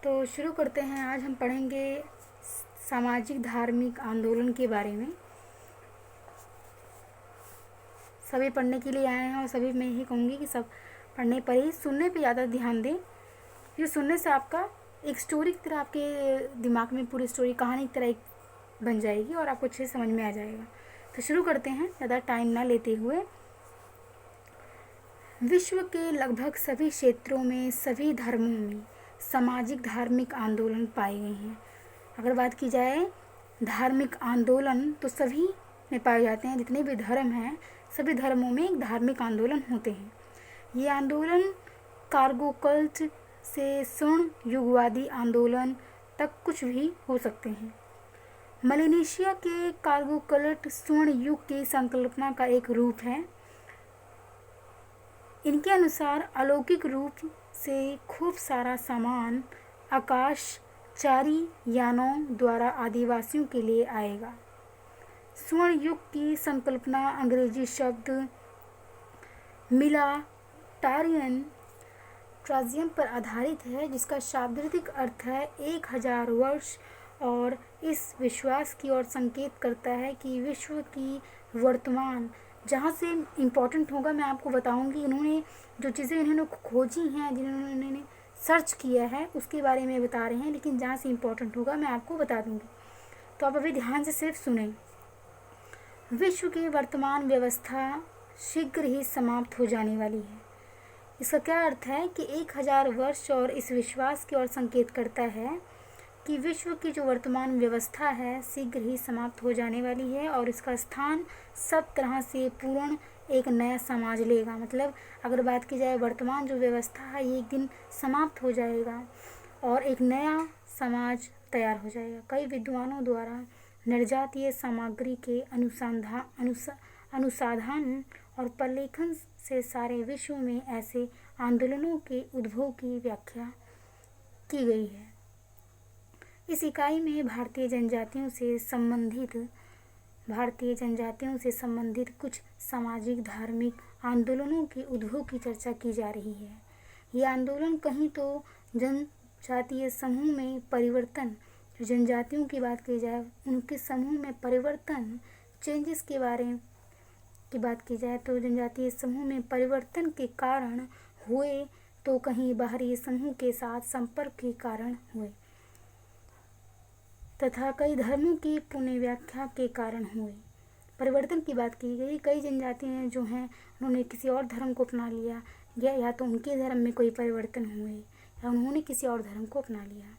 तो शुरू करते हैं। आज हम पढ़ेंगे सामाजिक धार्मिक आंदोलन के बारे में। सभी पढ़ने के लिए आए हैं और सभी मैं यही कहूँगी कि सब पढ़ने पर ही, सुनने पे ज़्यादा ध्यान दें। ये सुनने से आपका एक स्टोरी की तरह आपके दिमाग में पूरी स्टोरी कहानी की तरह एक बन जाएगी और आपको अच्छे से समझ में आ जाएगा। तो शुरू करते हैं ज़्यादा टाइम ना लेते हुए। विश्व के लगभग सभी क्षेत्रों में, सभी धर्मों में सामाजिक धार्मिक आंदोलन पाए गए हैं। अगर बात की जाए धार्मिक आंदोलन तो सभी में पाए जाते हैं। जितने भी धर्म हैं सभी धर्मों में एक धार्मिक आंदोलन होते हैं। ये आंदोलन कार्गो कल्ट से स्वर्ण युगवादी आंदोलन तक कुछ भी हो सकते हैं। मलेशिया के कार्गो कल्ट स्वर्ण युग की संकल्पना का एक रूप है। इनके अनुसार अलौकिक रूप से खूब सारा सामान आकाशचारी यानों द्वारा आदिवासियों के लिए आएगा। स्वर्ण युग की संकल्पना अंग्रेजी शब्द मिलाटारियन ट्राजियम पर आधारित है, जिसका शाब्दिक अर्थ है 1000 वर्ष, और इस विश्वास की ओर संकेत करता है कि विश्व की वर्तमान, जहाँ से इम्पोर्टेंट होगा मैं आपको बताऊंगी। इन्होंने जो चीज़ें इन्होंने खोजी हैं, जिन्होंने सर्च किया है उसके बारे में बता रहे हैं, लेकिन जहाँ से इम्पोर्टेंट होगा मैं आपको बता दूंगी। तो आप अभी ध्यान से सिर्फ सुनें। विश्व की वर्तमान व्यवस्था शीघ्र ही समाप्त हो जाने वाली है। इसका क्या अर्थ है कि 1000 वर्ष, और इस विश्वास की ओर संकेत करता है कि विश्व की जो वर्तमान व्यवस्था है शीघ्र ही समाप्त हो जाने वाली है और इसका स्थान सब तरह से पूर्ण एक नया समाज लेगा। मतलब अगर बात की जाए वर्तमान जो व्यवस्था है ये एक दिन समाप्त हो जाएगा और एक नया समाज तैयार हो जाएगा। कई विद्वानों द्वारा निर्जातीय सामग्री के अनुसंधान और प्रलेखन से सारे विश्व में ऐसे आंदोलनों के उद्भव की व्याख्या की गई है। इस इकाई में भारतीय जनजातियों से संबंधित कुछ सामाजिक धार्मिक आंदोलनों के उद्भव की चर्चा की जा रही है। ये आंदोलन कहीं तो जनजातीय समूह में परिवर्तन, जनजातियों की बात की जाए उनके समूह में परिवर्तन, चेंजेस के बारे की बात की जाए तो जनजातीय समूह में परिवर्तन के कारण हुए, तो कहीं बाहरी समूह के साथ संपर्क के कारण हुए, तथा कई धर्मों की पुनर्व्याख्या के कारण हुए। परिवर्तन की बात की गई। कई जनजातियाँ जो हैं उन्होंने किसी और धर्म को अपना लिया, या तो उनके धर्म में कोई परिवर्तन हुए या उन्होंने किसी और धर्म को अपना लिया।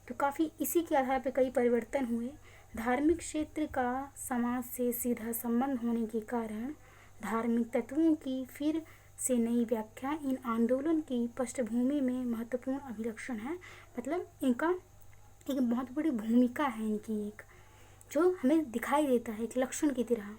तो काफ़ी इसी के आधार पर कई परिवर्तन हुए। धार्मिक क्षेत्र का समाज से सीधा संबंध होने के कारण धार्मिक तत्वों की फिर से नई व्याख्या इन आंदोलन की पृष्ठभूमि में महत्वपूर्ण अभिलक्षण है। मतलब इनका एक बहुत बड़ी भूमिका है इनकी, एक जो हमें दिखाई देता है एक लक्षण की तरह।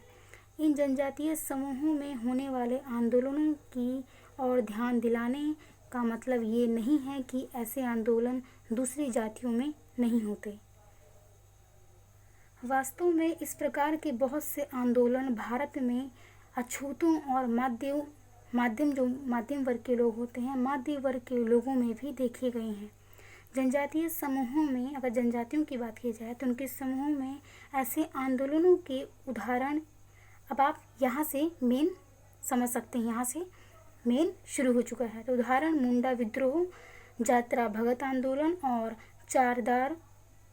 इन जनजातीय समूहों में होने वाले आंदोलनों की ओर ध्यान दिलाने का मतलब ये नहीं है कि ऐसे आंदोलन दूसरी जातियों में नहीं होते। वास्तव में इस प्रकार के बहुत से आंदोलन भारत में अछूतों और मध्यम वर्ग के लोग होते हैं, मध्य वर्ग के लोगों में भी देखे गए हैं। जनजातीय समूहों में, अगर जनजातियों की बात की जाए तो उनके समूहों में ऐसे आंदोलनों के उदाहरण, अब आप यहाँ से मेन समझ सकते हैं, यहाँ से मेन शुरू हो चुका है। तो उदाहरण मुंडा विद्रोह, जात्रा भगत आंदोलन और चारदार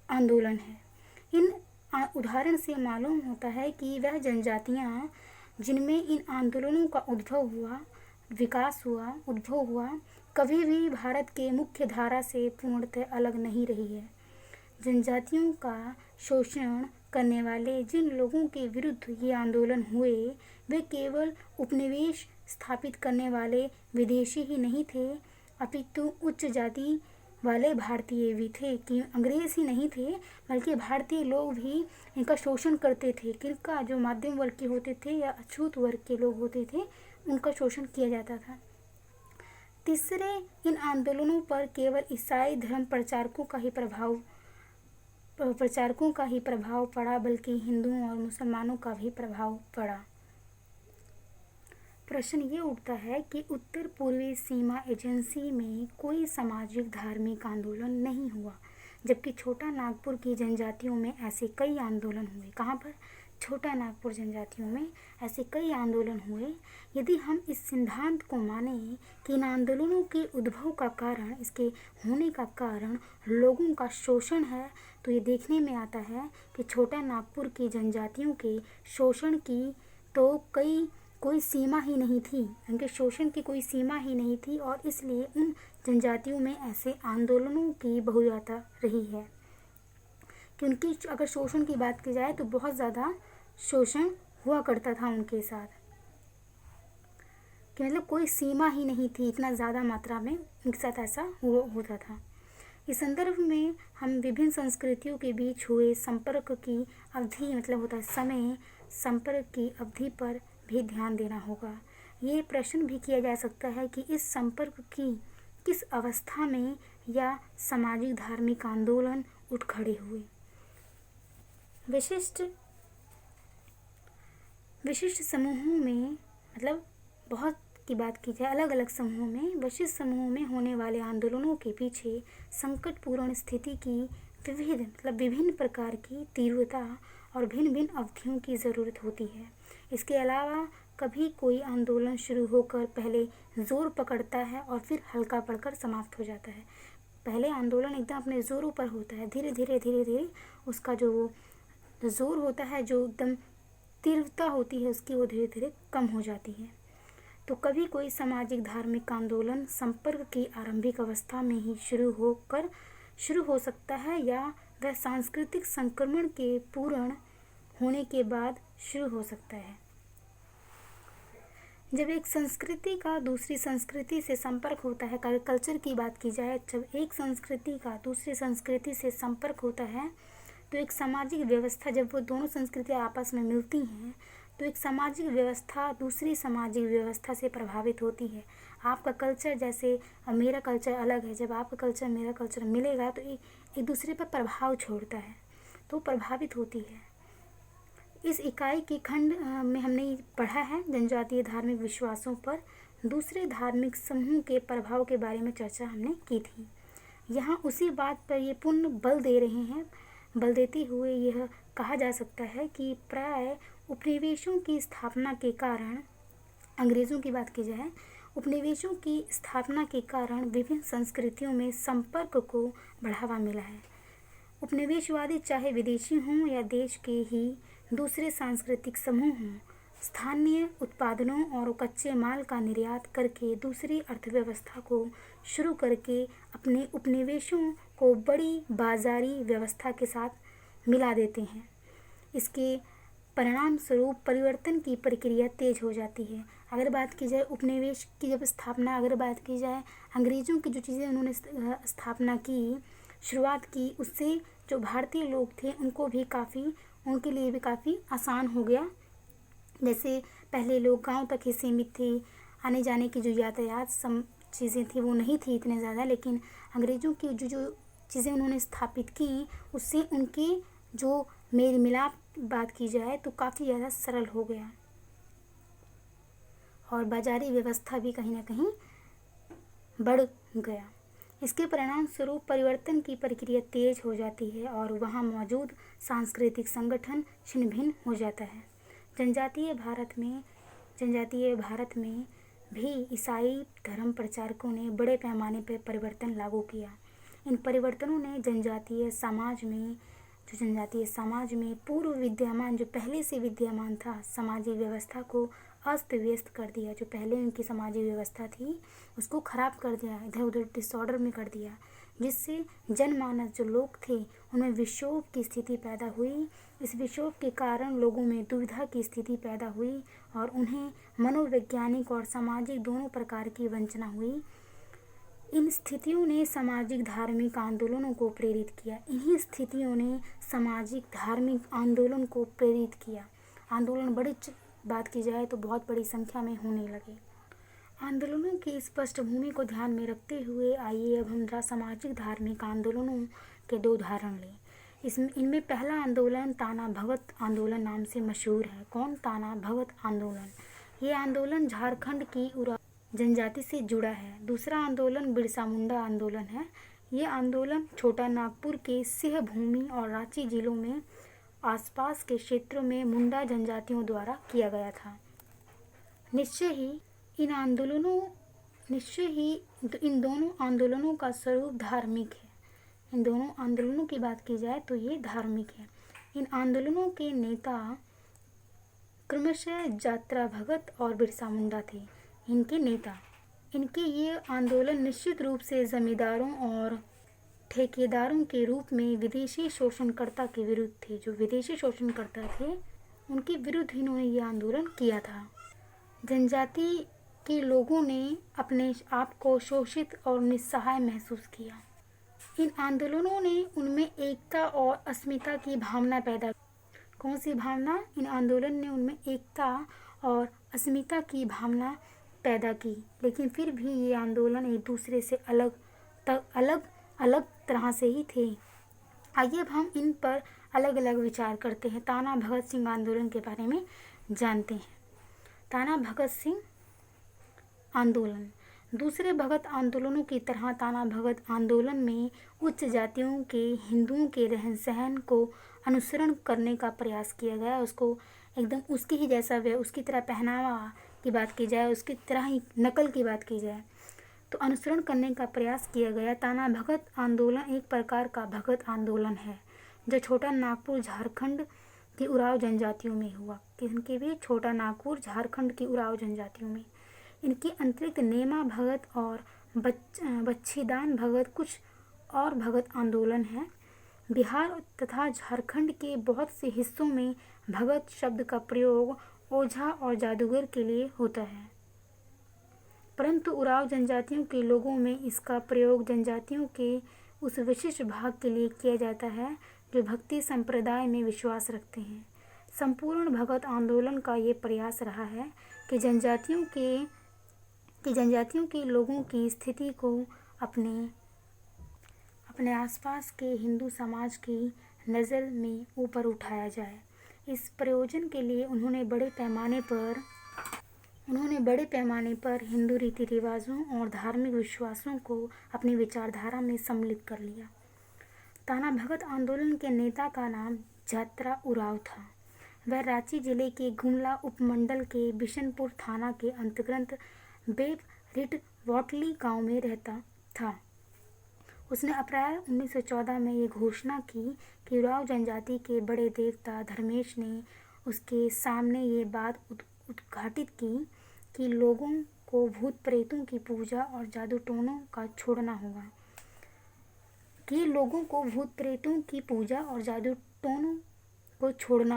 आंदोलन है। इन उदाहरण से मालूम होता है कि वह जनजातियाँ जिनमें इन आंदोलनों का उद्भव हुआ कभी भी भारत के मुख्य धारा से पूर्णतः अलग नहीं रही है। जनजातियों का शोषण करने वाले जिन लोगों के विरुद्ध ये आंदोलन हुए वे केवल उपनिवेश स्थापित करने वाले विदेशी ही नहीं थे, अपितु उच्च जाति वाले भारतीय भी थे, कि अंग्रेज ही नहीं थे बल्कि भारतीय लोग भी इनका शोषण करते थे। किनका? जो मध्यम वर्ग के होते थे या अछूत वर्ग के लोग होते थे उनका शोषण किया जाता था। तीसरे, इन आंदोलनों पर केवल ईसाई धर्म प्रचारकों का ही प्रभाव पड़ा, बल्कि हिंदुओं और मुसलमानों का भी प्रभाव पड़ा। प्रश्न ये उठता है कि उत्तर पूर्वी सीमा एजेंसी में कोई सामाजिक धार्मिक आंदोलन नहीं हुआ, जबकि छोटा नागपुर की जनजातियों में ऐसे कई आंदोलन हुए। कहाँ पर? छोटा नागपुर जनजातियों में ऐसे कई आंदोलन हुए। यदि हम इस सिद्धांत को माने कि इन आंदोलनों के उद्भव का कारण, इसके होने का कारण लोगों का शोषण है, तो ये देखने में आता है कि छोटा नागपुर की जनजातियों के शोषण की तो कोई सीमा ही नहीं थी, उनके शोषण की कोई सीमा ही नहीं थी, और इसलिए उन जनजातियों में ऐसे आंदोलनों की बहुलता रही है। क्योंकि अगर शोषण की बात की जाए तो बहुत ज़्यादा शोषण हुआ करता था उनके साथ, कि मतलब कोई सीमा ही नहीं थी, इतना ज़्यादा मात्रा में उनके साथ ऐसा होता था। इस संदर्भ में हम विभिन्न संस्कृतियों के बीच हुए संपर्क की अवधि, मतलब होता है समय, संपर्क की अवधि पर भी ध्यान देना होगा। ये प्रश्न भी किया जा सकता है कि इस संपर्क की किस अवस्था में या सामाजिक धार्मिक आंदोलन उठ खड़े हुए। विशिष्ट समूहों में, मतलब बहुत की बात की जाए अलग अलग समूहों में, विशिष्ट समूहों में होने वाले आंदोलनों के पीछे संकटपूर्ण स्थिति की विभिन्न प्रकार की तीव्रता और भिन्न भिन्न अवधियों की ज़रूरत होती है। इसके अलावा कभी कोई आंदोलन शुरू होकर पहले जोर पकड़ता है और फिर हल्का पड़कर समाप्त हो जाता है। पहले आंदोलन एकदम अपने जोरों पर होता है, धीरे धीरे उसका जो वो जोर होता है, जो एकदम तीव्रता होती है उसकी, वो धीरे धीरे कम हो जाती है। तो कभी कोई सामाजिक धार्मिक आंदोलन संपर्क की आरंभिक अवस्था में ही शुरू हो सकता है, या वह सांस्कृतिक संक्रमण के पूर्ण होने के बाद शुरू हो सकता है। जब एक संस्कृति का दूसरी संस्कृति से संपर्क होता है, कल्चर की बात की जाए, जब एक संस्कृति का दूसरी संस्कृति से संपर्क होता है तो एक सामाजिक व्यवस्था, जब वो दोनों संस्कृतियाँ आपस में मिलती हैं तो एक सामाजिक व्यवस्था दूसरी सामाजिक व्यवस्था से प्रभावित होती है। आपका कल्चर जैसे मेरा कल्चर अलग है, जब आपका कल्चर मेरा कल्चर मिलेगा तो एक दूसरे पर प्रभाव छोड़ता है, तो प्रभावित होती है। इस इकाई के खंड में हमने पढ़ा है जनजातीय धार्मिक विश्वासों पर दूसरे धार्मिक समूह के प्रभाव के बारे में चर्चा हमने की थी। यहाँ उसी बात पर ये पूर्ण बल देते हुए यह कहा जा सकता है कि प्राय उपनिवेशों की स्थापना के कारण, अंग्रेज़ों की बात की जाए, उपनिवेशों की स्थापना के कारण विभिन्न संस्कृतियों में संपर्क को बढ़ावा मिला है। उपनिवेशवादी चाहे विदेशी हों या देश के ही दूसरे सांस्कृतिक समूह हों, स्थानीय उत्पादनों और कच्चे माल का निर्यात करके दूसरी अर्थव्यवस्था को शुरू करके अपने उपनिवेशों को बड़ी बाजारी व्यवस्था के साथ मिला देते हैं। इसके परिणाम स्वरूप परिवर्तन की प्रक्रिया तेज हो जाती है। अगर बात की जाए उपनिवेश की जब स्थापना, अगर बात की जाए अंग्रेज़ों की जो चीज़ें उन्होंने स्थापना की, शुरुआत की, उससे जो भारतीय लोग थे उनके लिए भी काफ़ी आसान हो गया। जैसे पहले लोग गांव तक ही सीमित थे, आने जाने की जो यातायात चीज़ें थी वो नहीं थी इतने ज़्यादा, लेकिन अंग्रेज़ों की जो चीज़ें उन्होंने स्थापित की उससे उनके जो मेल मिलाप बात की जाए तो काफ़ी ज़्यादा सरल हो गया और बाजारी व्यवस्था भी कहीं ना कहीं बढ़ गया। इसके परिणाम स्वरूप परिवर्तन की प्रक्रिया तेज हो जाती है और वहाँ मौजूद सांस्कृतिक संगठन छिन्न भिन्न हो जाता है। जनजातीय भारत में भी ईसाई धर्म प्रचारकों ने बड़े पैमाने पर परिवर्तन लागू किया। इन परिवर्तनों ने जनजातीय समाज में पूर्व विद्यमान, जो पहले से विद्यमान था, सामाजिक व्यवस्था को अस्त व्यस्त कर दिया। जो पहले उनकी सामाजिक व्यवस्था थी उसको खराब कर दिया, इधर उधर डिसऑर्डर में कर दिया, जिससे जनमानस जो लोग थे उनमें विक्षोभ की स्थिति पैदा हुई। इस विक्षोभ के कारण लोगों में दुविधा की स्थिति पैदा हुई और उन्हें मनोवैज्ञानिक और सामाजिक दोनों प्रकार की वंचना हुई। इन स्थितियों ने सामाजिक धार्मिक आंदोलनों को प्रेरित किया। इन्हीं स्थितियों ने सामाजिक धार्मिक आंदोलन को प्रेरित किया। आंदोलन बड़ी बात की जाए तो बहुत बड़ी संख्या में होने लगे। आंदोलनों की इस पृष्ठभूमि को ध्यान में रखते हुए आइए अब हम सामाजिक धार्मिक आंदोलनों के 2 उदाहरण लें। इनमें पहला आंदोलन ताना भगत आंदोलन नाम से मशहूर है। कौन? ताना भगत आंदोलन। ये आंदोलन झारखंड की उरांव जनजाति से जुड़ा है। दूसरा आंदोलन बिरसा मुंडा आंदोलन है। ये आंदोलन छोटा नागपुर के सिंहभूमि और रांची जिलों में आसपास के क्षेत्रों में मुंडा जनजातियों द्वारा किया गया था। निश्चय ही इन दोनों आंदोलनों का स्वरूप धार्मिक है। इन दोनों आंदोलनों की बात की जाए तो ये धार्मिक है। इन आंदोलनों के नेता क्रमशः जात्रा भगत और बिरसा मुंडा थे। इनके ये आंदोलन निश्चित रूप से जमींदारों और ठेकेदारों के रूप में विदेशी शोषणकर्ता के विरुद्ध थे। जो विदेशी शोषणकर्ता थे उनके विरुद्ध इन्होंने ये आंदोलन किया था। जनजाति के लोगों ने अपने आप को शोषित और निस्सहाय महसूस किया। इन आंदोलनों ने उनमें एकता और अस्मिता की भावना पैदा की। कौन सी भावना? इन आंदोलन ने उनमें एकता और अस्मिता की भावना पैदा की। लेकिन फिर भी ये आंदोलन एक दूसरे से अलग तरह से ही थे। आइए अब हम इन पर अलग अलग विचार करते हैं। ताना भगत सिंह आंदोलन के बारे में जानते हैं। ताना भगत सिंह आंदोलन दूसरे भगत आंदोलनों की तरह ताना भगत आंदोलन में उच्च जातियों के हिंदुओं के रहन सहन को अनुसरण करने का प्रयास किया गया। उसको एकदम उसकी ही जैसा उसकी तरह पहनावा की बात की जाए, उसकी तरह ही नकल की बात की जाए तो अनुसरण करने का प्रयास किया गया। ताना भगत आंदोलन एक प्रकार का भगत आंदोलन है जो छोटा नागपुर झारखंड की उरांव जनजातियों में हुआ। किनके भी? छोटा नागपुर झारखंड की उरांव जनजातियों में। इनके अतिरिक्त नेमा भगत और बच्छीदान भगत कुछ और भगत आंदोलन हैं। बिहार तथा झारखंड के बहुत से हिस्सों में भगत शब्द का प्रयोग ओझा और जादूगर के लिए होता है, परंतु उरांव जनजातियों के लोगों में इसका प्रयोग जनजातियों के उस विशिष्ट भाग के लिए किया जाता है जो भक्ति संप्रदाय में विश्वास रखते हैं। संपूर्ण भगत आंदोलन का ये प्रयास रहा है कि जनजातियों के लोगों की स्थिति को अपने आसपास के हिंदू समाज की नज़र में ऊपर उठाया जाए। इस प्रयोजन के लिए उन्होंने बड़े पैमाने पर हिंदू रीति रिवाजों और धार्मिक विश्वासों को अपनी विचारधारा में सम्मिलित कर लिया। ताना भगत आंदोलन के नेता का नाम जात्रा उरांव था। वह रांची जिले के गुमला उपमंडल के बिशनपुर थाना के अंतर्गत बेबरिट वॉटली गांव में रहता था। उसने अप्रैल 1914 में ये घोषणा की कि उरांव जनजाति के बड़े देवता धर्मेश ने उसके सामने ये बात उद्घाटित की कि लोगों को भूत प्रेतों की पूजा और जादू टोनों का छोड़ना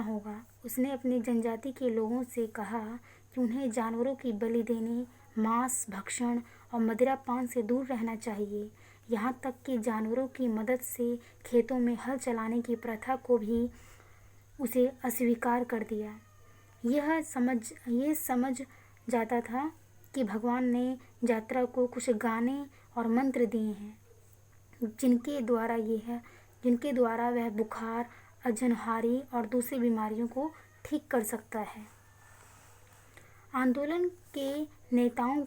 होगा। उसने अपनी जनजाति के लोगों से कहा कि उन्हें जानवरों की बलि देने, मांस भक्षण और मदिरा पान से दूर रहना चाहिए। यहाँ तक कि जानवरों की मदद से खेतों में हल चलाने की प्रथा को भी उसे अस्वीकार कर दिया। ये समझ जाता था कि भगवान ने जात्रा को कुछ गाने और मंत्र दिए हैं जिनके द्वारा वह बुखार, अजनहारी और दूसरी बीमारियों को ठीक कर सकता है। आंदोलन के नेताओं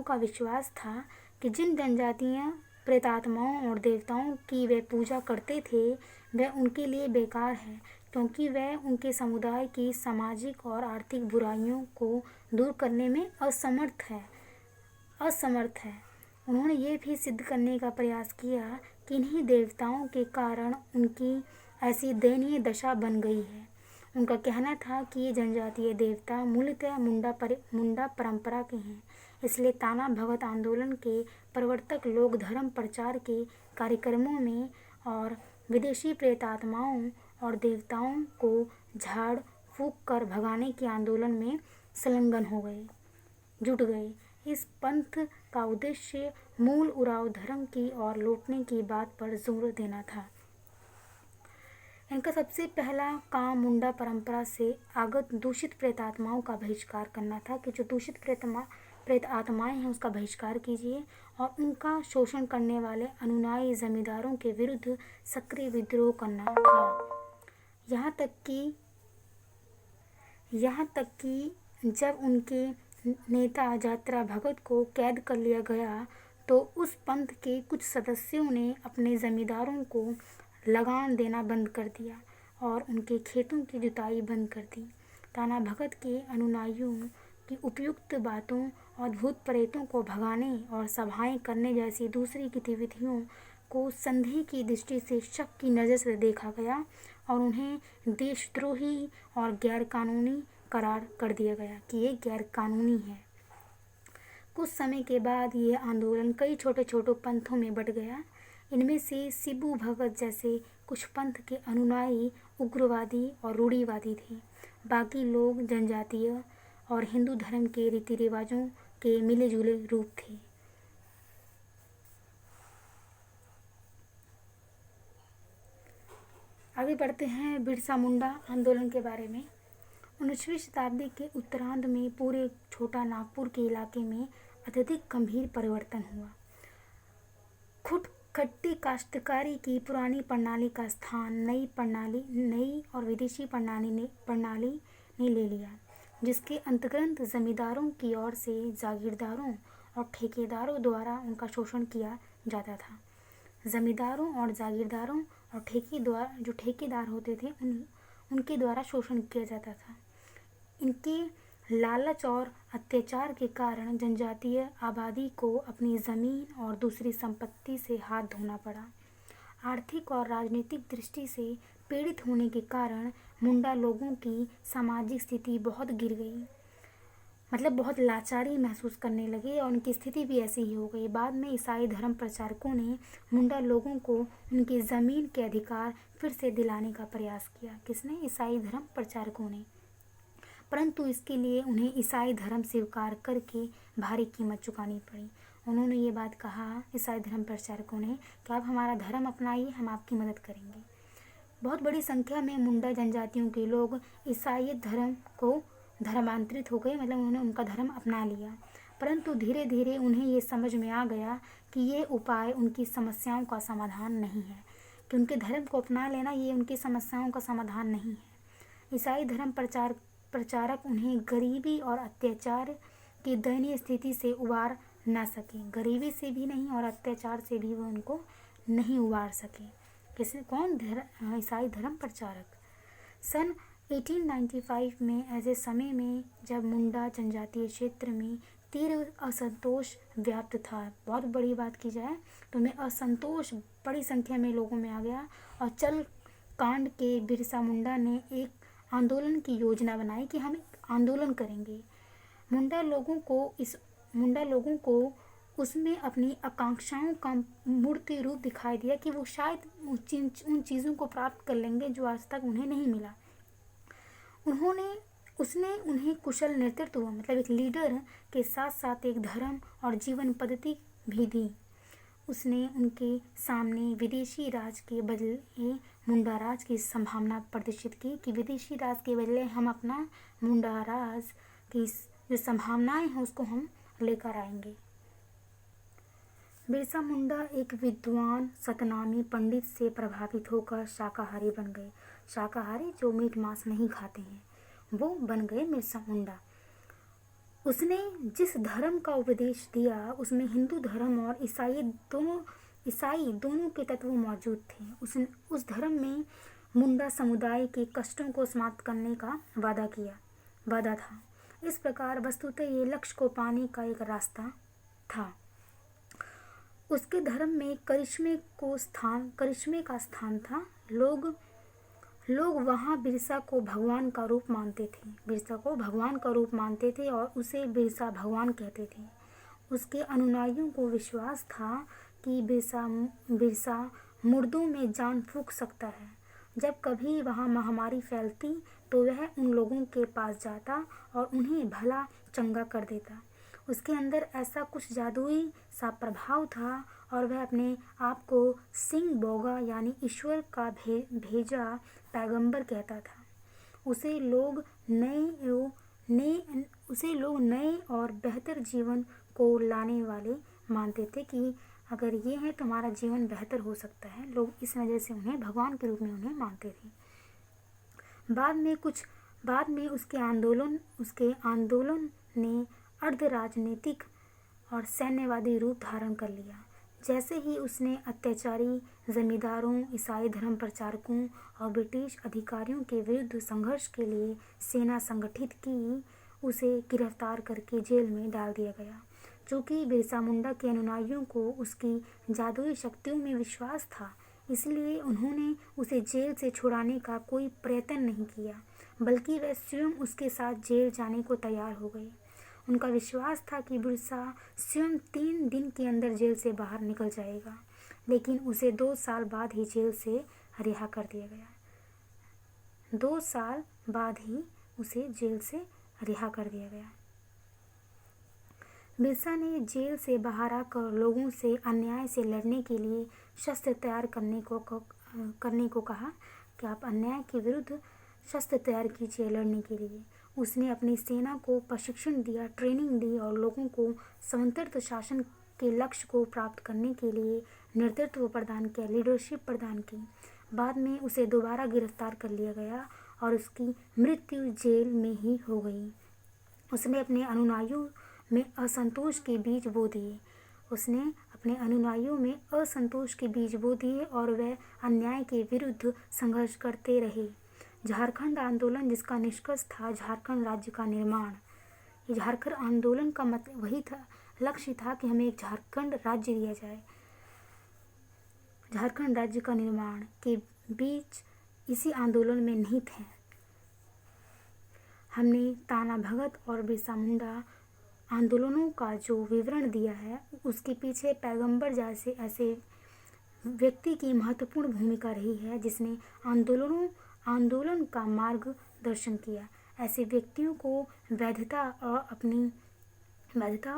का विश्वास था कि जिन जनजातियां प्रेतात्माओं और देवताओं की वे पूजा करते थे वह उनके लिए बेकार है, क्योंकि वह उनके समुदाय की सामाजिक और आर्थिक बुराइयों को दूर करने में असमर्थ है। उन्होंने ये भी सिद्ध करने का प्रयास किया कि इन्हीं देवताओं के कारण उनकी ऐसी दयनीय दशा बन गई है। उनका कहना था कि ये जनजातीय देवता मूलतः मुंडा परंपरा के हैं। इसलिए ताना भगत आंदोलन के प्रवर्तक लोग धर्म प्रचार के कार्यक्रमों में और विदेशी प्रेतात्माओं और देवताओं को झाड़ फूंक कर भगाने के आंदोलन में संलग्न जुट गए। इस पंथ का उद्देश्य मूल उरांव धर्म की ओर लौटने की बात पर जोर देना था। इनका सबसे पहला काम मुंडा परंपरा से आगत दूषित प्रेतात्माओं का बहिष्कार करना था कि जो दूषित प्रेत आत्माएं हैं उसका बहिष्कार कीजिए और उनका शोषण करने वाले अनुयायी जमींदारों के विरुद्ध सक्रिय विद्रोह करना था। यहाँ तक कि जब उनके नेता जात्रा भगत को कैद कर लिया गया तो उस पंथ के कुछ सदस्यों ने अपने जमींदारों को लगान देना बंद कर दिया और उनके खेतों की जुताई बंद कर दी। ताना भगत के अनुयायियों की उपयुक्त बातों और भूत प्रेतों को भगाने और सभाएं करने जैसी दूसरी गतिविधियों को संदेह की दृष्टि से शक की नज़र से देखा गया और उन्हें देशद्रोही और गैरकानूनी करार कर दिया गया कि ये गैरकानूनी है। कुछ समय के बाद यह आंदोलन कई छोटे छोटे पंथों में बंट गया। इनमें से शिबू भगत जैसे कुछ पंथ के अनुयायी उग्रवादी और रूढ़िवादी थे। बाकी लोग जनजातीय और हिंदू धर्म के रीति रिवाजों के मिले जुले रूप थे। आगे बढ़ते हैं बिरसा मुंडा आंदोलन के बारे में। 19वीं शताब्दी के उत्तरार्ध में पूरे छोटा नागपुर के इलाके में अत्यधिक गंभीर परिवर्तन हुआ। खट्टी काश्तकारी की पुरानी प्रणाली का स्थान नई और विदेशी प्रणाली ने ले लिया, जिसके अंतर्गत जमींदारों की ओर से जागीरदारों और ठेकेदारों द्वारा उनका शोषण किया जाता था। जमींदारों और जागीरदारों और जो ठेकेदार होते थे उनके द्वारा शोषण किया जाता था। इनके लालच और अत्याचार के कारण जनजातीय आबादी को अपनी ज़मीन और दूसरी संपत्ति से हाथ धोना पड़ा। आर्थिक और राजनीतिक दृष्टि से पीड़ित होने के कारण मुंडा लोगों की सामाजिक स्थिति बहुत गिर गई, मतलब बहुत लाचारी महसूस करने लगे और उनकी स्थिति भी ऐसी ही हो गई। बाद में ईसाई धर्म प्रचारकों ने मुंडा लोगों को उनकी ज़मीन के अधिकार फिर से दिलाने का प्रयास किया। किसने? ईसाई धर्म प्रचारकों ने। परंतु इसके लिए उन्हें ईसाई धर्म स्वीकार करके भारी कीमत चुकानी पड़ी। उन्होंने ये बात कहा ईसाई धर्म प्रचारकों ने कि आप हमारा धर्म अपनाइए, हम आपकी मदद करेंगे। बहुत बड़ी संख्या में मुंडा जनजातियों के लोग ईसाई धर्म को धर्मांतरित हो गए, मतलब उन्होंने उनका धर्म अपना लिया। परंतु धीरे धीरे उन्हें ये समझ में आ गया कि ये उपाय उनकी समस्याओं का समाधान नहीं है, कि उनके धर्म को अपना लेना ये उनकी समस्याओं का समाधान नहीं है। ईसाई धर्म प्रचारक उन्हें गरीबी और अत्याचार की दयनीय स्थिति से उबार न सके। गरीबी से भी नहीं और अत्याचार से भी वो उनको नहीं उबार सके। किसी कौन? ईसाई धर्म प्रचारक। सन 1895 में ऐसे समय में जब मुंडा जनजातीय क्षेत्र में तीव्र असंतोष व्याप्त था, बहुत बड़ी बात की जाए तो में असंतोष बड़ी संख्या में लोगों में आ गया और चल कांड के बिरसा मुंडा ने एक आंदोलन की योजना बनाई कि हम आंदोलन करेंगे। मुंडा लोगों को उसमें अपनी आकांक्षाओं का मूर्ति रूप दिखाई दिया कि वो शायद उन चीज़ों को प्राप्त कर लेंगे जो आज तक उन्हें नहीं मिला। उसने उन्हें कुशल नेतृत्व, मतलब एक लीडर के साथ साथ एक धर्म और जीवन पद्धति भी दी। उसने उनके सामने विदेशी राज के बदले मुंडा राज की संभावना प्रदर्शित की कि विदेशी राज के बदले हम अपना मुंडा राज की जो संभावनाएं हैं उसको हम लेकर आएंगे। बिरसा मुंडा एक विद्वान सतनामी पंडित से प्रभावित होकर शाकाहारी बन गए। शाकाहारी जो मीट मांस नहीं खाते हैं वो बन गए बिरसा मुंडा। उसने जिस धर्म का उपदेश दिया उसमें हिंदू धर्म और ईसाई दोनों के तत्व मौजूद थे। उसने उस धर्म में मुंडा समुदाय के कष्टों को समाप्त करने का वादा था। इस प्रकार वस्तुतः ये लक्ष्य को पाने का एक रास्ता था। उसके धर्म में करिश्मे का स्थान था। लोग वहाँ बिरसा को भगवान का रूप मानते थे और उसे बिरसा भगवान कहते थे। उसके अनुयायियों को विश्वास था कि बिरसा मुर्दों में जान फूंक सकता है। जब कभी वहाँ महामारी फैलती तो वह उन लोगों के पास जाता और उन्हें भला चंगा कर देता। उसके अंदर ऐसा कुछ जादुई सा प्रभाव था और वह अपने आप को सिंह बोगा यानी ईश्वर का भेजा पैगंबर कहता था। उसे लोग नए और बेहतर जीवन को लाने वाले मानते थे कि अगर ये है तो हमारा जीवन बेहतर हो सकता है। लोग इस वजह से उन्हें भगवान के रूप में उन्हें मानते थे। बाद में कुछ बाद में उसके आंदोलन ने अर्ध राजनीतिक और सैन्यवादी रूप धारण कर लिया। जैसे ही उसने अत्याचारी जमींदारों, ईसाई धर्म प्रचारकों और ब्रिटिश अधिकारियों के विरुद्ध संघर्ष के लिए सेना संगठित की, उसे गिरफ्तार करके जेल में डाल दिया गया। चूँकि बिरसा मुंडा के अनुयायियों को उसकी जादुई शक्तियों में विश्वास था, इसलिए उन्होंने उसे जेल से छुड़ाने का कोई प्रयत्न नहीं किया, बल्कि वे स्वयं उसके साथ जेल जाने को तैयार हो गए। उनका विश्वास था कि बिरसा स्वयं 3 दिन के अंदर जेल से बाहर निकल जाएगा, लेकिन उसे 2 साल बाद ही जेल से रिहा कर दिया गया। 2 साल बाद ही उसे जेल से रिहा कर दिया गया। बिरसा ने जेल से बाहर आकर लोगों से अन्याय से लड़ने के लिए शस्त्र तैयार करने को कहा कि आप अन्याय के विरुद्ध शस्त्र तैयार कीजिए लड़ने के लिए। उसने अपनी सेना को प्रशिक्षण दिया, ट्रेनिंग दी और लोगों को स्वतंत्र शासन के लक्ष्य को प्राप्त करने के लिए नेतृत्व प्रदान किया, लीडरशिप प्रदान की। बाद में उसे दोबारा गिरफ्तार कर लिया गया और उसकी मृत्यु जेल में ही हो गई। उसने अपने अनुयायियों में असंतोष के बीज बो दिए और वे अन्याय के विरुद्ध संघर्ष करते रहे। झारखंड आंदोलन, जिसका निष्कर्ष था झारखंड राज्य का निर्माण। ये झारखंड आंदोलन का मतलब वही था, लक्ष्य था कि हमें एक झारखंड राज्य दिया जाए। झारखंड राज्य का निर्माण के बीच इसी आंदोलन में निहित है। हमने ताना भगत और बिरसा मुंडा आंदोलनों का जो विवरण दिया है, उसके पीछे पैगंबर जैसे ऐसे व्यक्ति की महत्वपूर्ण भूमिका रही है, जिसने आंदोलन का मार्गदर्शन किया। ऐसे व्यक्तियों को वैधता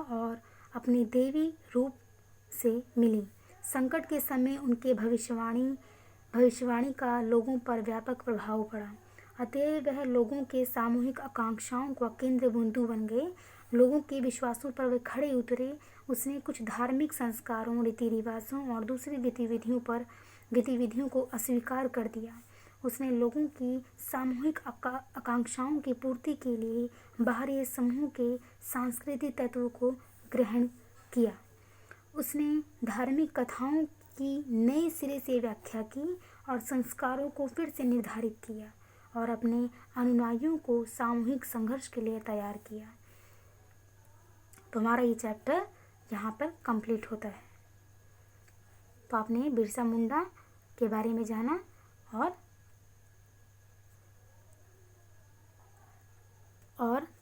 और अपनी देवी रूप से मिली। संकट के समय उनके भविष्यवाणी का लोगों पर व्यापक प्रभाव पड़ा। अतएव वह लोगों के सामूहिक आकांक्षाओं का केंद्र बिंदु बन गए। लोगों के विश्वासों पर वे खड़े उतरे। उसने कुछ धार्मिक संस्कारों, रीति रिवाजों और दूसरी गतिविधियों को अस्वीकार कर दिया। उसने लोगों की सामूहिक आकांक्षाओं की पूर्ति के लिए बाहरी समूह के सांस्कृतिक तत्वों को ग्रहण किया। उसने धार्मिक कथाओं की नए सिरे से व्याख्या की और संस्कारों को फिर से निर्धारित किया और अपने अनुयायियों को सामूहिक संघर्ष के लिए तैयार किया। तो हमारा ये चैप्टर यहाँ पर कंप्लीट होता है। तो आपने बिरसा मुंडा के बारे में जाना और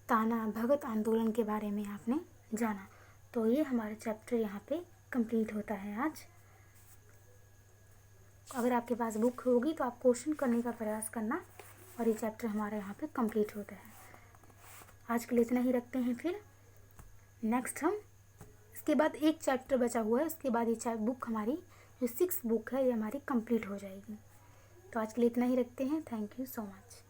ताना भगत आंदोलन के बारे में आपने जाना। तो ये हमारा चैप्टर यहाँ पे कंप्लीट होता है आज। अगर आपके पास बुक होगी तो आप क्वेश्चन करने का प्रयास करना और ये चैप्टर हमारा यहाँ पे कंप्लीट होता है। आज के लिए इतना ही रखते हैं। फिर नेक्स्ट हम इसके बाद एक चैप्टर बचा हुआ है, उसके बाद ये बुक हमारी जो 6th बुक है ये हमारी कंप्लीट हो जाएगी। तो आज के लिए इतना ही रखते हैं। Thank you so much.